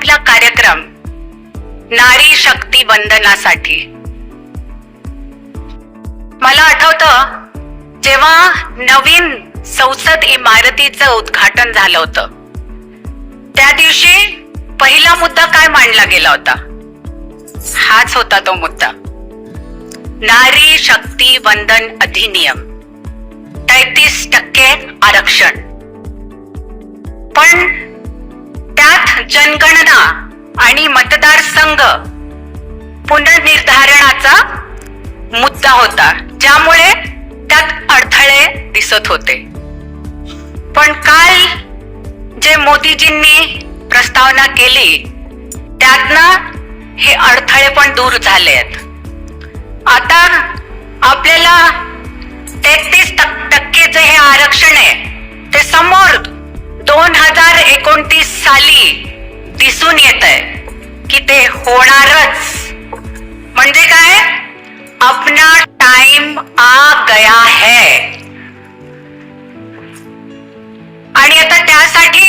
आपला कार्यक्रम नारी शक्ती वंदनासाठी. मला आठवतं जेव्हा नवीन संसद इमारतीचं उद्घाटन झालं होतं, त्या दिवशी पहिला मुद्दा काय मांडला गेला होता? हाच होता तो मुद्दा, नारी शक्ती वंदन अधिनियम, 33% आरक्षण. पण त्यात जनगणना आणि मतदारसंघ पुनर्निर्धारणाचा मुद्दा होता, ज्यामुळे त्यात अडथळे दिसत होते. पण काल जे मोदीजींनी प्रस्तावना केली त्यातनं हे अडथळे पण दूर झाले आहेत. आता आपल्याला 33% जे हे आरक्षण आहे ते समोर 2029 साली दिसून येत आहे की ते होणारच. म्हणजे काय, अपना टाइम आ गया है. आणि आता त्यासाठी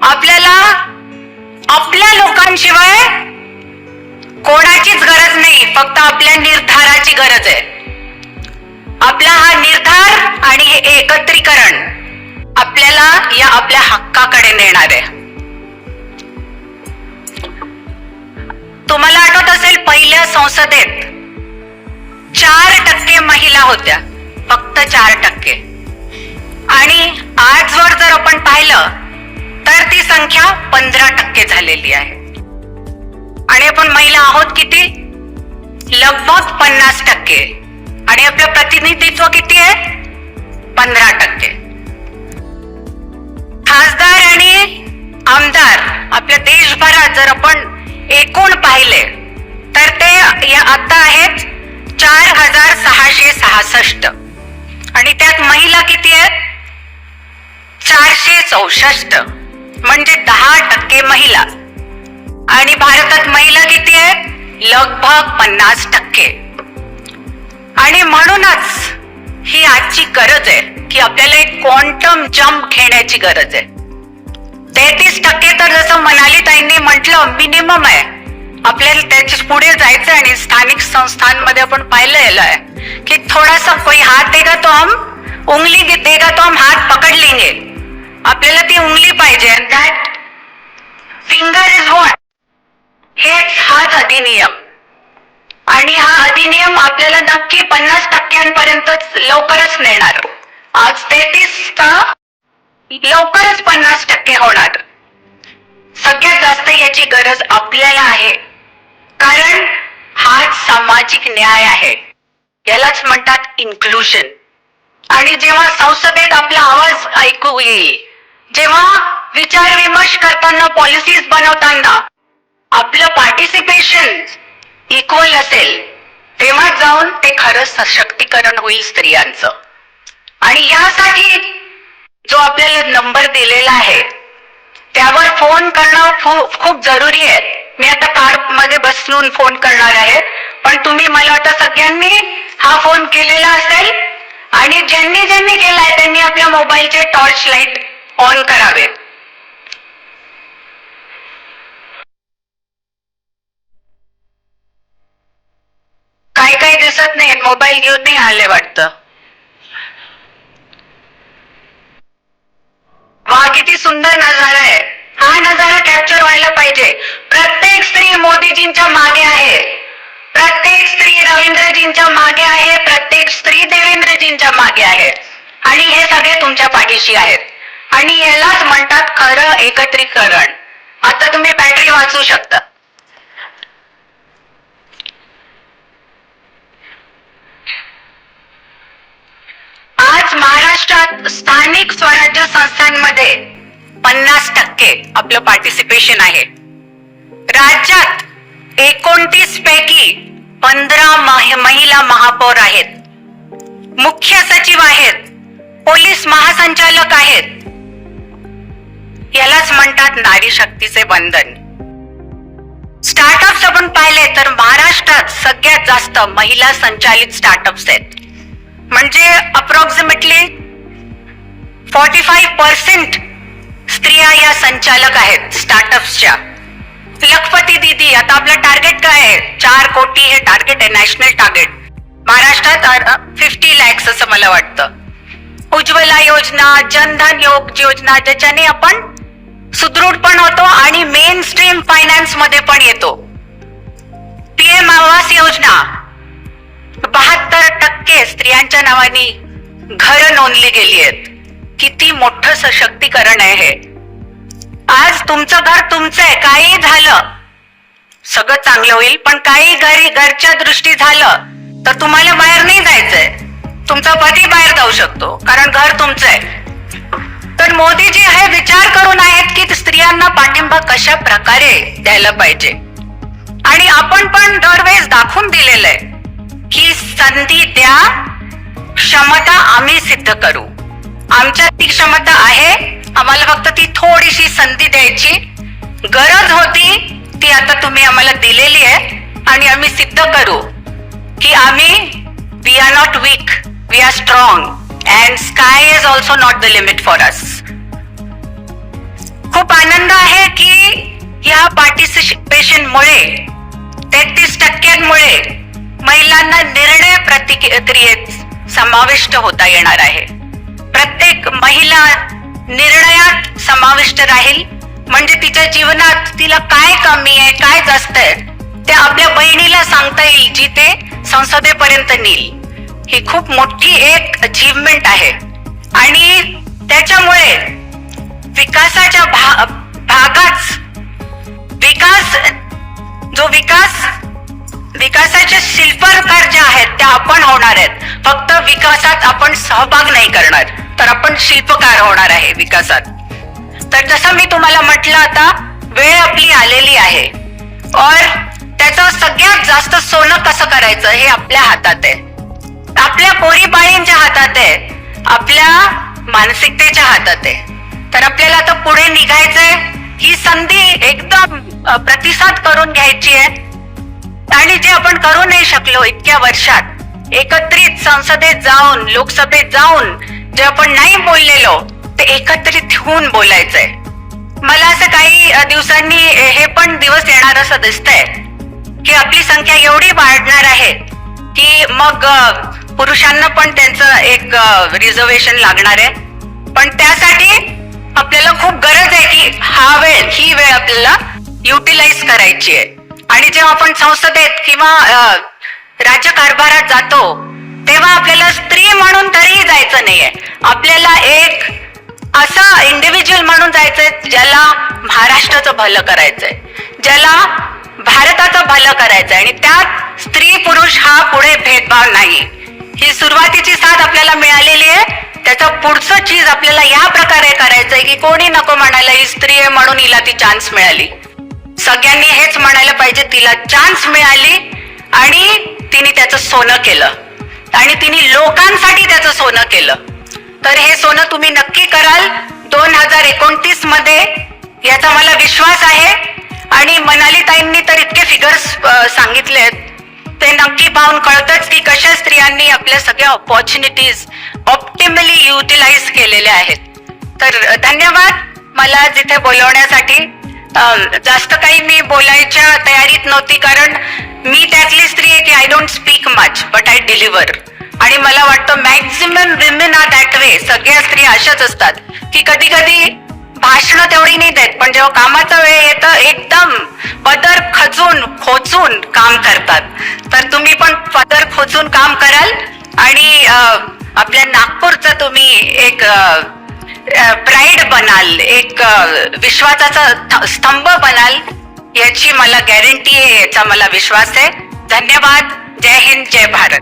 आपल्याला आपल्या लोकांशिवाय कोणाचीच गरज नाही, फक्त आपल्या निर्धाराची गरज आहे. आपला हा निर्धार आणि हे एकत्रीकरण आपल्याला या आपल्या हक्काकडे नेणार आहे. तुम्हाला आठवत असेल, पहिल्या संसदेत 4% महिला होत्या, फक्त 4%. आणि आजवर जर आपण पाहिलं तर ती संख्या 15% झालेली आहे. आणि आपण महिला आहोत किती? लगभग 50%. आणि आपलं प्रतिनिधित्व किती आहे? 15%. खासदार आणि आमदार आपल्या देशभरात जर आपण एकूण पाहिले तर ते आता आहेत 4666. आणि त्यात महिला किती आहेत? 464. म्हणजे 10% महिला. आणि भारतात महिला किती आहेत? लगभग 50%. आणि म्हणूनच ही आजची गरज आहे की आपल्याला एक क्वांटम जंप घेण्याची गरज आहे. 33% तर जसं मनाली ताईंनी म्हटलं मिनिमम आहे. आपल्याला त्याच्या पुढे जायचं. आणि स्थानिक संस्थांमध्ये आपण पाहिलं आहे की थोडासा कोई हात देगा तो हम उंगली देगा तो हम हात पकड लेंगे. आपल्याला ती उंगली पाहिजे. And that finger is what? हेच हाच अधिनियम. आणि हा अधिनियम आपल्याला नक्की 50% लवकरच नेणार. आज 33 का लवकरच 50% होणार. सगळ्यात जास्त याची गरज आपल्याला आहे, कारण हाच सामाजिक न्याय आहे. यालाच म्हणतात इन्क्लुजन. आणि जेव्हा संसदेत आपला आवाज ऐकू येईल, जेव्हा विचार विमर्श करताना, पॉलिसीज बनवताना आपलं पार्टिसिपेशन इक्वल असेल, तेव्हा जाऊन ते खरं सशक्तीकरण होईल स्त्रियांचं. आणि यासाठी जो आपल्याला नंबर दिलेला आहे त्यावर फोन करणं खूप जरुरी आहे. मी आता कार मध्ये बसून फोन करणार आहे, पण तुम्ही मला वाटतं सगळ्यांनी हा फोन केलेला असेल. आणि ज्यांनी ज्यांनी केलाय त्यांनी आपल्या मोबाईलचे टॉर्च लाईट ऑन करावे. काही काही दिसत नाही, मोबाईल घेऊन नाही आले वाटतं. वा, किती सुंदर नजारा आहे. हा नजारा कॅप्चर व्हायला पाहिजे. प्रत्येक स्त्री मोदीजींच्या मागे आहे, प्रत्येक स्त्री रवींद्रजींच्या मागे आहे, प्रत्येक स्त्री देवेंद्रजींच्या मागे आहे. आणि हे सगळे तुमच्या पाठीशी आहेत. आणि यालाच म्हणतात खरं एकत्रीकरण. आता तुम्ही बॅटरी वाचू शकता. आज महाराष्ट्रात स्थानिक स्वराज्य संस्थांमध्ये 50% आपलं पार्टिसिपेशन आहे. राज्यात 29 पैकी 15 महिला महापौर आहेत, मुख्य सचिव आहेत, पोलीस महासंचालक आहेत. यालाच म्हणतात नारी शक्तीचे वंदन. स्टार्टअप्स आपण पाहिले तर महाराष्ट्रात सगळ्यात जास्त महिला संचालित स्टार्टअप्स आहेत. म्हणजे अप्रॉक्सिमेटली 45% स्त्रिया या संचालक आहेत स्टार्टअप्सच्या. 4 कोटी हे टार्गेट आहे, नॅशनल टार्गेट. महाराष्ट्रात 50 lakhs असं मला वाटतं. उज्ज्वला योजना, जनधन योजना, ज्याच्याने आपण सुदृढ पण होतो आणि मेन स्ट्रीम फायनान्स मध्ये पण येतो. PM आवास योजना, 72% स्त्रियांच्या नावाने घरं नोंदली गेली आहेत. किती मोठं सशक्तीकरण आहे हे. आज तुमचं घर तुमचं आहे, काही झालं सगळं चांगलं होईल, पण काही घरच्या दृष्टी झालं तर तुम्हाला बाहेर नाही जायचंय. तुमचा पती बाहेर जाऊ शकतो कारण घर तुमचं आहे. तर मोदीजी हे विचार करून आहेत की स्त्रियांना पाठिंबा कशा प्रकारे द्यायला पाहिजे. आणि आपण पण दरवेळेस दाखवून दिलेलं आहे की संधी द्या, क्षमता आम्ही सिद्ध करू. आमच्यात ती क्षमता आहे, आम्हाला फक्त ती थोडीशी संधी द्यायची गरज होती, ती आता तुम्ही आम्हाला दिलेली आहे. आणि आम्ही सिद्ध करू की आम्ही we are not weak, we are strong and sky is also not the limit for us. खूप आनंद आहे की या पार्टिसिपेशनमुळे 33% महिलांना निर्णय प्रतिक्रियेत समाविष्ट होता येणार आहे. प्रत्येक महिला निर्णयात समाविष्ट राहील म्हणजे तिच्या जीवनात तिला काय कमी आहे, काय जास्त आहे ते आपल्या बहिणीला सांगता येईल, जी ते संसदेपर्यंत नेईल. ही खूप मोठी एक अचीवमेंट आहे. आणि त्याच्यामुळे विकासाच्या विकासाचे शिल्पकार ज्या आहेत त्या आपण होणार आहेत. फक्त विकासात आपण सहभाग नाही करणार, तर आपण शिल्पकार होणार आहे विकासात. तर जसं मी तुम्हाला म्हटलं, आता वेळ आपली आलेली आहे और त्याचं सगळ्यात जास्त सोनं कसं करायचं हे आपल्या हातात आहे, आपल्या पोरीबाळींच्या हातात आहे, आपल्या मानसिकतेच्या हातात आहे. तर आपल्याला आता पुढे निघायचंय, ही संधी एकदम प्रतिसाद करून घ्यायची आहे. आणि जे आपण करू नाही शकलो इतक्या वर्षात, एकत्रित संसदेत जाऊन, लोकसभेत जाऊन जे आपण नाही बोललेलो ते एकत्रित होऊन बोलायचंय. मला असं काही दिवसांनी हे पण दिवस येणार असं दिसतंय की आपली संख्या एवढी वाढणार आहे की मग पुरुषांना पण त्यांचं एक रिझर्वेशन लागणार आहे. पण त्यासाठी आपल्याला खूप गरज आहे की ही वेळ आपल्याला युटिलाइज करायची आहे. आणि जेव्हा आपण संसदेत किंवा राज्यकारभारात जातो तेव्हा आपल्याला स्त्री म्हणून तरीही जायचं नाहीये, आपल्याला एक असा इंडिव्हिज्युअल म्हणून जायचंय ज्याला महाराष्ट्राचं भलं करायचंय, ज्याला भारताचं भलं करायचंय. आणि त्यात स्त्री पुरुष हा पुढे भेदभाव नाही. ही सुरुवातीची साथ आपल्याला मिळालेली आहे, त्याचं पुढचं चीज आपल्याला या प्रकारे करायचंय की कोणी नको म्हणायला ही स्त्री आहे म्हणून हिला ती चान्स मिळाली. सगळ्यांनी हेच म्हणायला पाहिजे, तिला चान्स मिळाली आणि तिने त्याचं सोनं केलं आणि तिने लोकांसाठी त्याचं सोनं केलं. तर हे सोनं तुम्ही नक्की कराल 2029 मध्ये, याचा मला विश्वास आहे. आणि मनाली ताईंनी तर इतके फिगर्स सांगितलेत, ते नक्की पाहून कळतच की कशा स्त्रियांनी आपल्या सगळ्या ऑपॉर्च्युनिटीज ऑप्टिमली युटिलाइज केलेल्या आहेत. तर धन्यवाद मला जिथे बोलवण्यासाठी. जास्त काही मी बोलायच्या तयारीत नव्हती, कारण मी त्यातली स्त्री आहे की I don't speak much but I deliver. आणि मला वाटतं maximum women are that way. सगळ्या स्त्रिया अशाच असतात की कधी कधी भाषणं तेवढी नाही देत, पण जेव्हा कामाचा वेळ येतं एकदम पदर खोचून काम करतात. तर तुम्ही पण पदर खोचून काम कराल आणि आपल्या नागपूरचं तुम्ही एक प्राईड बनाल, एक विश्वासाचा स्तंभ बनाल, याची मला गॅरंटी आहे, याचा मला विश्वास आहे. धन्यवाद. जय हिंद, जय भारत.